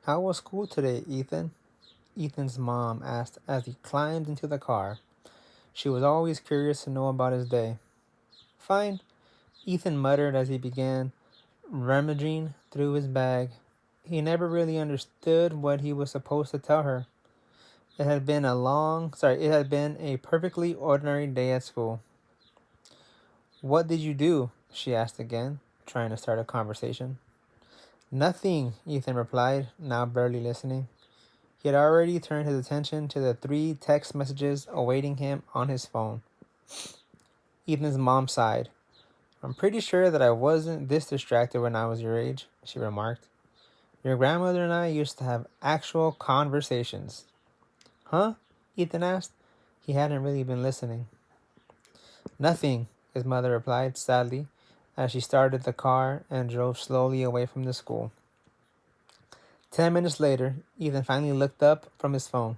How was school today, Ethan? Ethan's mom asked as he climbed into the car. She was always curious to know about his day. Fine, Ethan muttered as he began rummaging through his bag. He never really understood what he was supposed to tell her. It had been a perfectly ordinary day at school. What did you do? She asked again, trying to start a conversation. Nothing, Ethan replied, now barely listening. He had already turned his attention to the 3 text messages awaiting him on his phone. Ethan's mom sighed. I'm pretty sure that I wasn't this distracted when I was your age, she remarked. Your grandmother and I used to have actual conversations. Huh? Ethan asked. He hadn't really been listening. Nothing, his mother replied sadly as she started the car and drove slowly away from the school. 10 minutes later, Ethan finally looked up from his phone.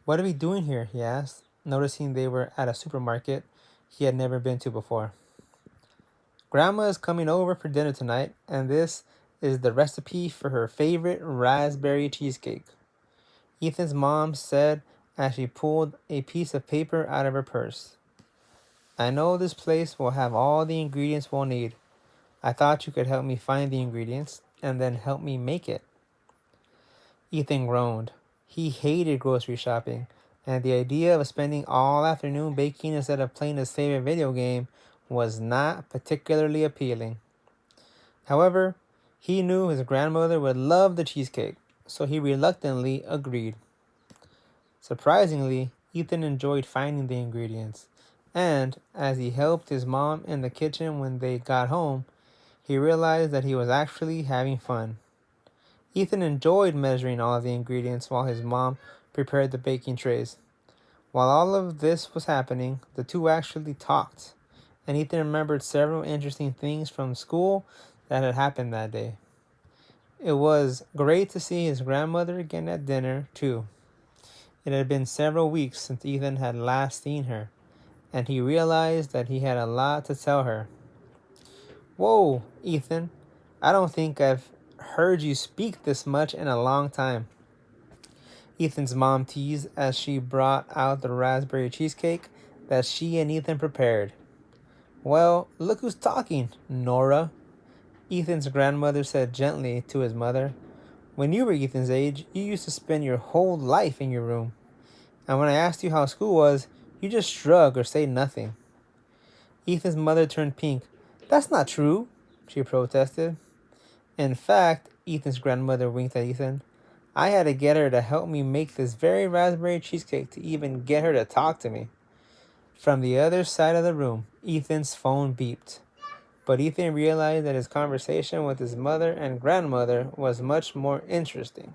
What are we doing here? He asked, noticing they were at a supermarket he had never been to before. Grandma is coming over for dinner tonight, and this is the recipe for her favorite raspberry cheesecake, Ethan's mom said as she pulled a piece of paper out of her purse. I know this place will have all the ingredients we'll need. I thought you could help me find the ingredients and then help me make it. Ethan groaned. He hated grocery shopping, and the idea of spending all afternoon baking instead of playing his favorite video game was not particularly appealing. However, he knew his grandmother would love the cheesecake, so he reluctantly agreed. Surprisingly, Ethan enjoyed finding the ingredients, and as he helped his mom in the kitchen when they got home, he realized that he was actually having fun. Ethan enjoyed measuring all of the ingredients while his mom prepared the baking trays. While all of this was happening, the two actually talked, and Ethan remembered several interesting things from school that had happened that day. It was great to see his grandmother again at dinner, too. It had been several weeks since Ethan had last seen her, and he realized that he had a lot to tell her. Whoa, Ethan, I don't think I've heard you speak this much in a long time, Ethan's mom teased as she brought out the raspberry cheesecake that she and Ethan prepared. Well, look who's talking, Nora, Ethan's grandmother said gently to his mother. When you were Ethan's age, you used to spend your whole life in your room. And when I asked you how school was, you just shrug or say nothing. Ethan's mother turned pink. That's not true, she protested. In fact, Ethan's grandmother winked at Ethan. I had to get her to help me make this very raspberry cheesecake to even get her to talk to me. From the other side of the room, Ethan's phone beeped. But Ethan realized that his conversation with his mother and grandmother was much more interesting.